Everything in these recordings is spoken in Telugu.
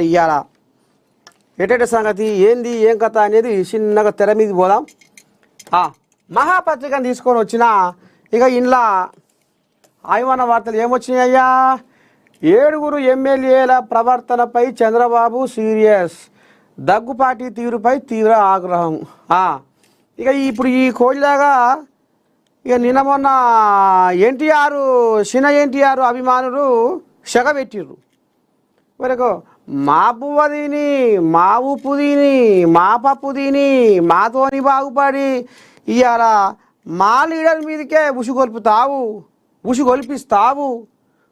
ఇయ్యాల ఎటెట సంగతి ఏంది ఏం కథ అనేది చిన్నగా తెర మీద పోదాం. మహాపత్రికను తీసుకొని వచ్చిన ఇక ఇంట్లో ఆయువన వార్తలు ఏమొచ్చినాయ్యా? 7 ఎమ్మెల్యేల ప్రవర్తనపై చంద్రబాబు సీరియస్, దగ్గుపాటి తీరుపై తీవ్ర ఆగ్రహం. ఇక ఇప్పుడు ఈ కోళ్ళగా ఇక నిన్న మొన్న ఎన్టీఆర్ అభిమానులు షగ పెట్టిర్రు. వరకు మా పువ్వ తిని, మా ఉప్పు తిని, మా పప్పు తిని, మాతోని బాగుపడి ఇవాళ మా లీడర్ మీదకే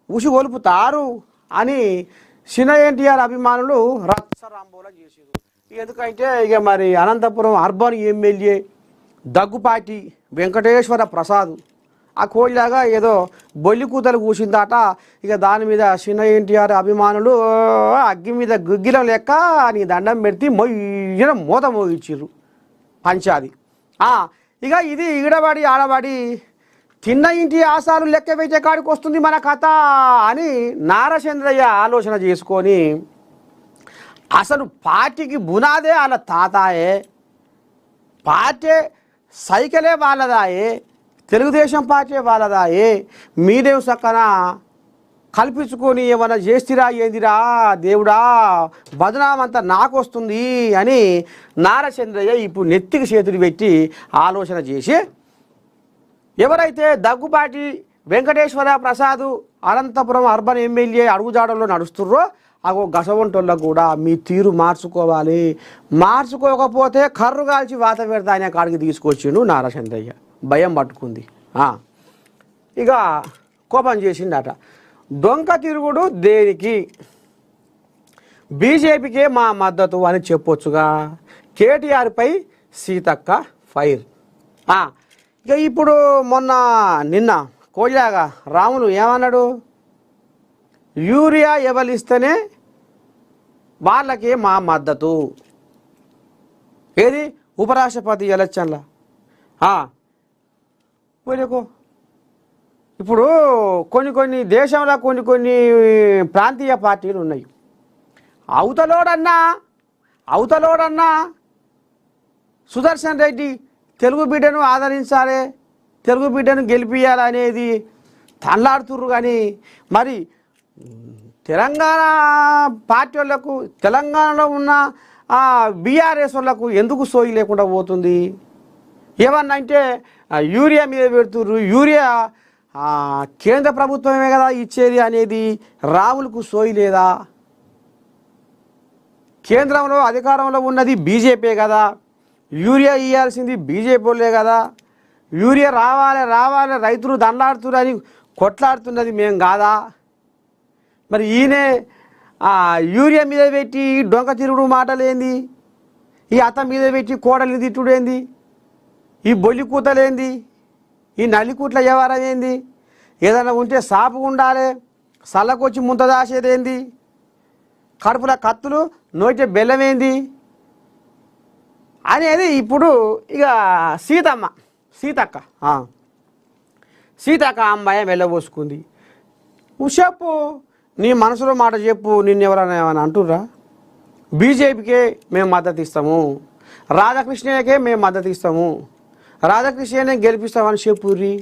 ఉసుగొల్పుతారు అని చిన్న ఎన్టీఆర్ అభిమానులు రచ్చరాంబోలా చేసారు. ఎందుకంటే ఇక మరి అనంతపురం అర్బన్ ఎమ్మెల్యే దగ్గుపాటి వెంకటేశ్వర ప్రసాద్ ఆ కోళ్ళగా ఏదో బొల్లి కూతలు కూసిందట. ఇక దాని మీద చిన్న ఎన్టీఆర్ అభిమానులు అగ్గి మీద గుగ్గిలం లెక్క నీ దండం పెడితే మొయ్యన మూత మోగించారు పంచాది. ఇక ఇది ఈడబడి ఆడబడి తిన్న ఇంటి ఆశాలు లెక్క పెట్టే కాడికి వస్తుంది మన కథ అని నారచంద్రయ్య ఆలోచన చేసుకొని అసలు పార్టీకి బునాదే వాళ్ళ తాతాయే, పార్టీ సైకిలే వాళ్ళదాయే, తెలుగుదేశం పార్టీ వాళ్ళదాయే, మీరేం సక్కన కల్పించుకొని ఏమన్నా చేstiరా ఏందిరా దేవుడా బదనామంతా నాకు వస్తుంది అని నారచంద్రయ్య ఇప్పుడు నెత్తికి చేతులు పెట్టి ఆలోచన చేసి ఎవరైతే దగ్గుపాటి వెంకటేశ్వర ప్రసాద్ అనంతపురం అర్బన్ ఎమ్మెల్యే అడుగుజాడల్లో నడుస్తుర్రో అగో గసవంటోళ్ళకు కూడా మీ తీరు మార్చుకోవాలి, మార్చుకోకపోతే కర్రు కాల్చి వాత పెడతా అనే కాడికి తీసుకొచ్చిండు నారచంద్రయ్య. భయం పట్టుకుంది. ఇక కోపం చేసిండట. దొంగ తిరుగుడు దేనికి, బీజేపీకే మా మద్దతు అని చెప్పొచ్చుగా. కేటీఆర్పై సీతక్క ఫైర్. ఇక ఇప్పుడు నిన్న కోళ్ళగా రాములు ఏమన్నాడు? యూరియా ఎవరిస్తేనే వాళ్ళకే మా మద్దతు. ఏది ఉపరాష్ట్రపతి ఎలక్షన్ల పోలేకో. ఇప్పుడు కొన్ని దేశంలో కొన్ని ప్రాంతీయ పార్టీలు ఉన్నాయి. అవతలోడన్నా సుదర్శన్ రెడ్డి తెలుగు బిడ్డను ఆదరించాలి, తెలుగు బిడ్డను గెలిపియాలనేది తల్లాడుతుర్రు. కానీ మరి తెలంగాణ పార్టీ వాళ్ళకు, తెలంగాణలో ఉన్న బీఆర్ఎస్ వాళ్ళకు ఎందుకు సోయి లేకుండా పోతుంది? ఏమన్నా అంటే యూరియా మీద పెడుతుర్రు. యూరియా కేంద్ర ప్రభుత్వమే కదా ఇచ్చేది అనేది రాములకు సోయి లేదా? కేంద్రంలో అధికారంలో ఉన్నది బీజేపీ కదా, యూరియా ఇవ్వాల్సింది బీజేపీ వాళ్ళే కదా. యూరియా రావాలి రైతులు దండాడుతున్నారు అని కొట్లాడుతున్నది మేము కాదా? మరి ఈయనే యూరియా మీద పెట్టి డొంక తిరుగుడు మాటలేంది, ఈ అత్త మీద పెట్టి కోడలిని తిట్టుడేంది, ఈ బొల్లి కూతలేంది, ఈ నల్లికూట్ల వ్యవహారం ఏంది? ఏదైనా ఉంటే సాపు ఉండాలి, సల్లకొచ్చి ముంత దాసేదేంది, కడుపుల కత్తులు నోటి బెల్లం ఏంది అనేది ఇప్పుడు ఇక సీతక్క అమ్మాయి వెళ్ళబోసుకుంది. చెప్పు, నీ మనసులో మాట చెప్పు. నిన్నెవరైనా ఏమైనా అంటుర్రా? బీజేపీకే మేము మద్దతు ఇస్తాము, రాధాకృష్ణయ్యకే మేము మద్దతు ఇస్తాము, రాధాకృష్ణయ్యనే గెలిపిస్తామని చెప్పుర్రి.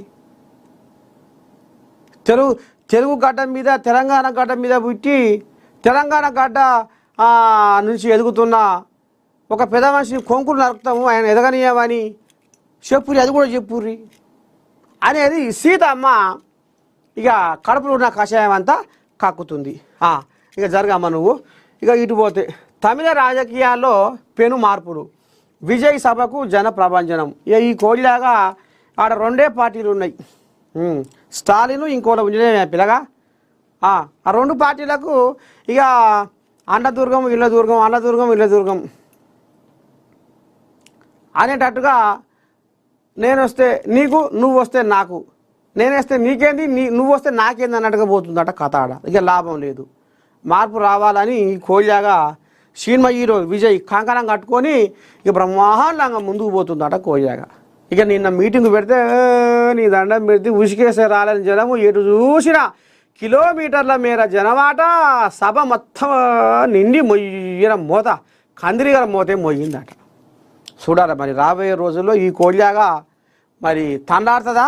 తెలుగు గడ్డ మీద, తెలంగాణ గడ్డ మీద పుట్టి తెలంగాణ గడ్డ నుంచి ఎదుగుతున్న ఒక పెద్ద మనిషిని కొంకులు నరుకుతాము, ఆయన ఎదగనీయమని చెప్పుర్రి. అది కూడా చెప్పుర్రి అనేది సీతమ్మ ఇక కడుపులో ఉన్న కషాయం అంతా కక్కుతుంది. ఇక జరగమ్మ నువ్వు. ఇక ఇటు పోతే తమిళ రాజకీయాల్లో పెను మార్పులు, విజయ్ సభకు జన ప్రభంజనం. ఇక ఈ కోడిలాగా ఆడ 2 పార్టీలు ఉన్నాయి, స్టాలిన్ ఇంకోటి ఉండే పిల్లగా. ఆ 2 పార్టీలకు ఇక అండదుర్గం ఇళ్ళ దుర్గం అనేటట్టుగా నేను వస్తే నీకు, నువ్వు వస్తే నాకు, నేను వస్తే నీకేంది, నువ్వు వస్తే నాకేంది అన్నట్టుగా పోతుందట కథ. ఆడ ఇక లాభం లేదు. మార్పు రావాలని కోళ్ళగా సినిమా హీరో విజయ్ కంకణం కట్టుకొని ఇక బ్రహ్మాండంగా ముందుకు పోతుందట కోళ్ళగా. ఇక నిన్న మీటింగ్ పెడితే నీ దండం పెడితే ఉసికేసే రాలని జనము ఎటు చూసినా కిలోమీటర్ల మేర జనమాట, సభ మొత్తం నిండి మొయ్యిన మోత, కందిరిగల మోతే మొయ్యిందట. చూడాలి మరి రాబోయే రోజుల్లో ఈ కోళ్ళాగా మరి తండాడుతుందా,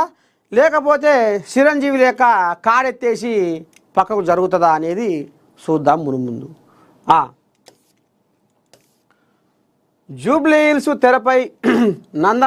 లేకపోతే చిరంజీవి లేక కాడెత్తేసి పక్కకు జరుగుతుందా అనేది చూద్దాం ముందు. జూబ్లీ హిల్స్ తెరపై నందమూరి